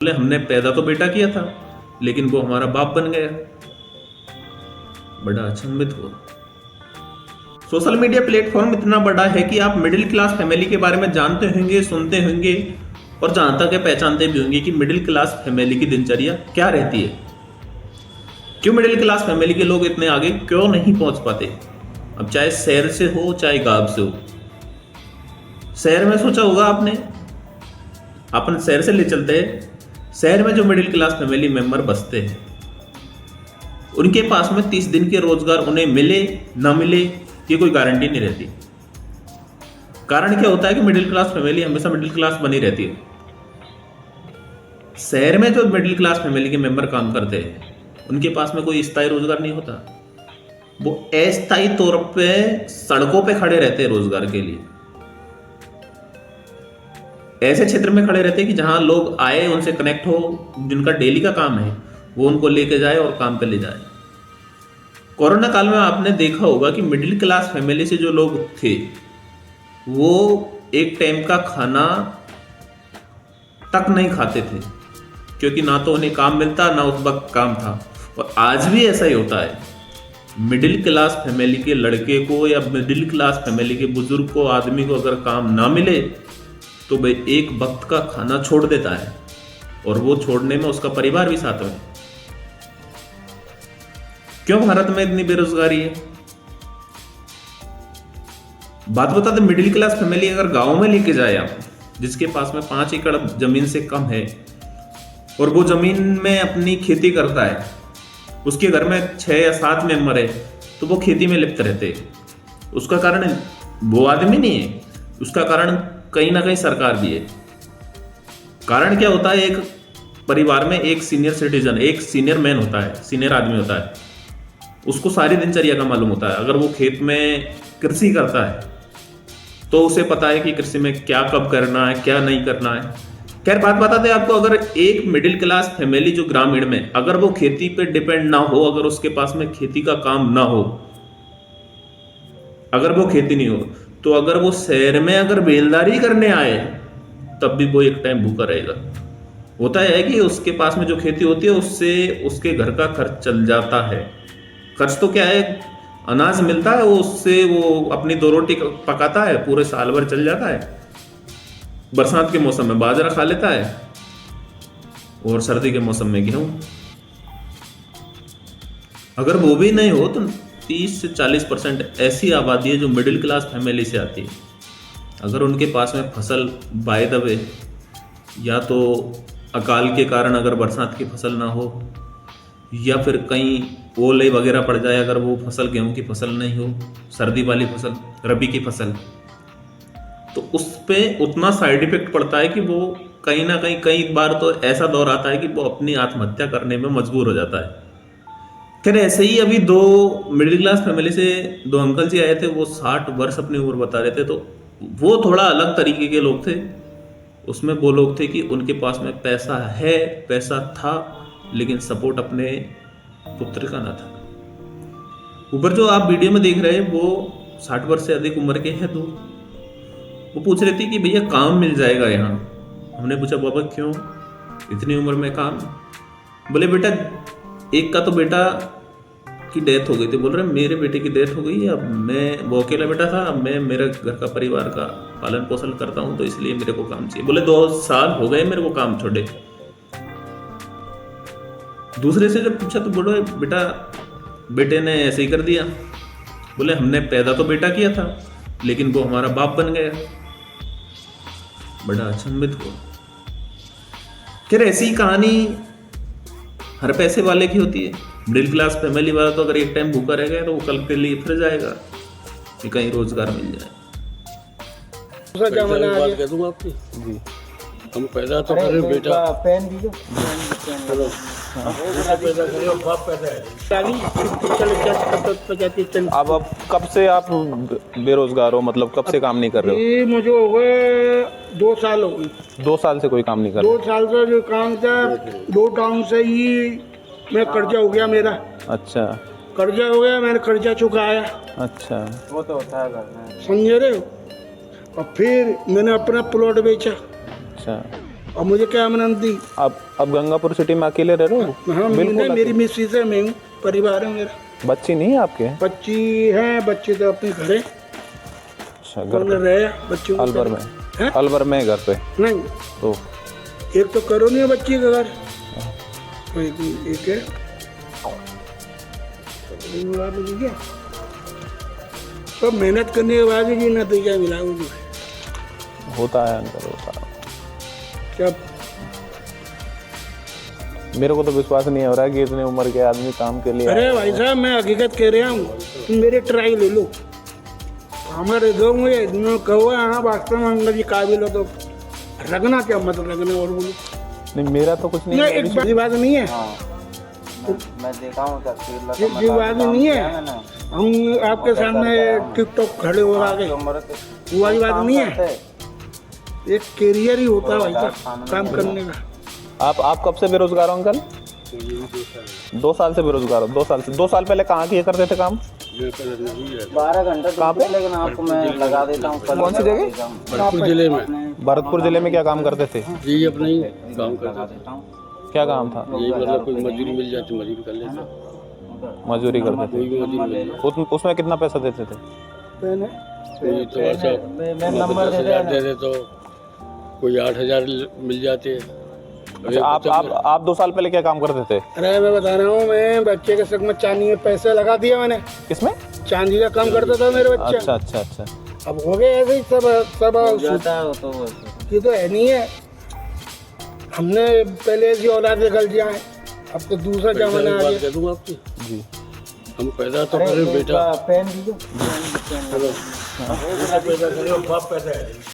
बोले हमने पैदा तो बेटा किया था लेकिन वो हमारा बाप बन गया। बड़ा अचंभित हुआ। सोशल मीडिया प्लेटफॉर्म इतना बड़ा है कि आप मिडिल क्लास फैमिली के बारे में जानते होंगे, सुनते होंगे और जहां तक है पहचानते भी होंगे कि मिडिल क्लास फैमिली की दिनचर्या क्या रहती है। क्यों मिडिल क्लास फैमिली के लोग इतने आगे क्यों नहीं पहुंच पाते। अब चाहे शहर से हो चाहे गांव से हो। शहर में सोचा होगा आपने, अपन शहर से ले चलते हैं। शहर में जो मिडिल क्लास फैमिली मेंबर बसते हैं उनके पास में 30 दिन के रोजगार उन्हें मिले ना मिले की कोई गारंटी नहीं रहती। कारण क्या होता है कि मिडिल क्लास फैमिली हमेशा मिडिल क्लास बनी रहती है। शहर में जो मिडिल क्लास फैमिली के मेंबर काम करते हैं उनके पास में कोई स्थायी रोजगार नहीं होता। वो अस्थायी तौर पे सड़कों पे खड़े रहते हैं रोजगार के लिए। ऐसे क्षेत्र में खड़े रहते हैं कि जहां लोग आए उनसे कनेक्ट हो, जिनका डेली का काम है वो उनको लेके जाए और काम पे ले जाए। कोरोना काल में आपने देखा होगा कि मिडिल क्लास फैमिली से जो लोग थे वो एक टाइम का खाना तक नहीं खाते थे, क्योंकि ना तो उन्हें काम मिलता ना उस वक्त काम था। और आज भी ऐसा ही होता है। मिडिल क्लास फैमिली के लड़के को या मिडिल क्लास फैमिली के बुजुर्ग को, आदमी को अगर काम ना मिले तो वह एक वक्त का खाना छोड़ देता है, और वो छोड़ने में उसका परिवार भी साथ में। क्यों भारत में इतनी बेरोजगारी है? बात बता दे, मिडिल क्लास फैमिली अगर गांव में लेके जाए आप, जिसके पास में 5 एकड़ जमीन से कम है और वो जमीन में अपनी खेती करता है, उसके घर में 6 या 7 मेंबर है, तो वो खेती में लिप्त रहते हैं। उसका कारण वो आदमी नहीं है, उसका कारण कहीं ना कहीं सरकार भी है। कारण क्या होता है, एक परिवार में एक सीनियर सिटीजन, एक सीनियर मैन होता है, सीनियर आदमी होता है, उसको सारी दिनचर्या का मालूम होता है। अगर वो खेत में कृषि करता है तो उसे पता है कि कृषि में क्या कब करना है, क्या नहीं करना है। खैर बात बताते हैं आपको, अगर एक मिडिल क्लास फैमिली जो ग्रामीण में, अगर वो खेती पे डिपेंड ना हो, अगर उसके पास में खेती का काम ना हो, अगर वो खेती नहीं हो, तो अगर वो शहर में अगर बेलदारी करने आए तब भी वो एक टाइम भूखा रहेगा। होता है कि उसके पास में जो खेती होती है उससे उसके घर का खर्च चल जाता है। खर्च तो क्या है, अनाज मिलता है, वो उससे वो अपनी 2 रोटी पकाता है, पूरे साल भर चल जाता है। बरसात के मौसम में बाजरा खा लेता है और सर्दी के मौसम में गेहूं। अगर वो भी नहीं हो तो 30 से 40% ऐसी आबादी है जो मिडिल क्लास फैमिली से आती है। अगर उनके पास में फसल बाय द वे, या तो अकाल के कारण अगर बरसात की फसल ना हो, या फिर कहीं ओले वगैरह पड़ जाए, अगर वो फसल गेहूं की फसल नहीं हो, सर्दी वाली फसल, रबी की फसल, तो उस पे उतना साइड इफेक्ट पड़ता है कि वो कहीं ना कहीं कई बार तो ऐसा दौर आता है कि वो अपनी आत्महत्या करने में मजबूर हो जाता है। फिर ऐसे ही अभी 2 मिडिल क्लास फैमिली से 2 अंकल जी आए थे, वो 60 वर्ष अपनी उम्र बता रहे थे। तो वो थोड़ा अलग तरीके के लोग थे। उसमें वो लोग थे कि उनके पास में पैसा है, पैसा था, लेकिन सपोर्ट अपने पुत्र का ना था। ऊपर जो आप वीडियो में देख रहे हैं वो 60 वर्ष से अधिक उम्र के हैं। तो वो पूछ रही थी कि भैया काम मिल जाएगा यहाँ। हमने पूछा बाबा क्यों, इतनी उम्र में काम? बोले बेटा, एक का तो बेटा की डेथ हो गई थी। बोल रहे मेरे बेटे की डेथ हो गई, अब मैं, वो अकेला बेटा था, अब मैं मेरे घर का परिवार का पालन पोषण करता हूँ, तो इसलिए मेरे को काम चाहिए। बोले 2 साल हो गए मेरे को काम छोड़े। दूसरे से जब पूछा तो बोलो बेटा, बेटे ने ऐसे ही कर दिया। बोले हमने पैदा तो बेटा किया था लेकिन वो हमारा बाप बन गया। बड़ा अचंभित हुआ। खैर ऐसी ही कहानी हर पैसे वाले की होती है। मिडिल क्लास फैमिली वाला तो अगर एक टाइम भूखा रह गया तो वो कल के लिए फिर जाएगा कि कहीं रोजगार मिल जाए। बात कह दूंगा आपकी जी, हम पैदा तो करें बेटा, पेन दीजिए। चलो पैदा करें और बाप पैदा है। अब कब से आप बेरोजगार हो, मतलब कब से काम नहीं कर रहे हो? ये मुझे हो गए 2 साल हो गए। 2 साल से कोई काम नहीं कर रहे? 2 साल से जो काम था, 2 टाउन से ही मैं कर्जा हो गया मेरा। अच्छा, कर्जा हो गया, मैंने कर्जा चुकाया। अच्छा, वो तो होता है, समझ रहे हो। और फिर मैंने अपना प्लॉट बेचा। अच्छा। और मुझे क्या मनंती। आप गंगापुर सिटी में अकेले रह रहे हो? हाँ बिल्कुल मेरी मिसेज है, मैं हूँ, परिवार है मेरा। बच्ची नहीं है आपके? बच्ची हैं, बच्चे तो अपने घर है। अच्छा, घर कौन पे रहे बच्चों को अलवर में? हैं? अलवर में घर पे? नहीं, तो एक तो करो नहीं है बच्ची का घर, एक है सब मेहनत करने के बाद भी नतीजा मिला मुझे। होता है अंकल, होता है। क्या मेरे को तो विश्वास नहीं हो रहा है कि इतनी उम्र के आदमी काम के लिए अरे भाई साहब, मैं हकीकत कह रहा हूँ, तुम मेरे ट्राई ले लो। हमारे दो मुझे कहो हाँ वास्तव में अंकल जी काबिल हो तो रखना, क्या मत रखना और बोलो। नहीं, मेरा तो कुछ नहीं नहीं, है। एक बात नहीं है, मैं देखा हूँ ये बात नहीं है। हम आपके सामने टिकटॉक खड़े हो आगे, वो वाली बात नहीं है। एक कैरियर ही होता है भाई साहब काम करने का। आप कब से बेरोजगार हो अंकल? 2 साल से बेरोजगार हो? 2 साल पहले कहाँ किया करते थे काम? 12 घंटे कहाँ पे? लेकिन आपको मैं लगा देता हूँ। कौन सी जगह? भरतपुर जिले में। भरतपुर जिले में क्या काम करते थे? जी अपना ही काम करता देता हूँ। क्या काम था? यही मतलब कोई मजदूरी मिल जाती मजदूरी कर लेता। मजदूरी करते थे। कोई भी मजदूरी मिल जाती। उसमें कितना पैसा देते थे? कोई तो ऐसा 10,000 दे दे तो कोई 8,000 मिल जाते। अच्छा, आप 2 साल पहले क्या काम करते थे? अरे मैं बता रहा हूँ, मैं बच्चे के शक में चांदी में पैसे लगा दिया मैंने। किसमें? चांदी का काम करता था मेरे बच्चा। अच्छा अच्छा अच्छा। अब हो गए ऐसे ही सब जाता है वो तो ये तो है नहीं है। हमने पहले ऐसी औलाद निकल जाए, अब तो दूसरा जमाना आ बात गया। कह दूँ आपकी, जी। हम पैदा तो करें बेटा, पेन दीजिए। पैदा करें बाप पैदा है।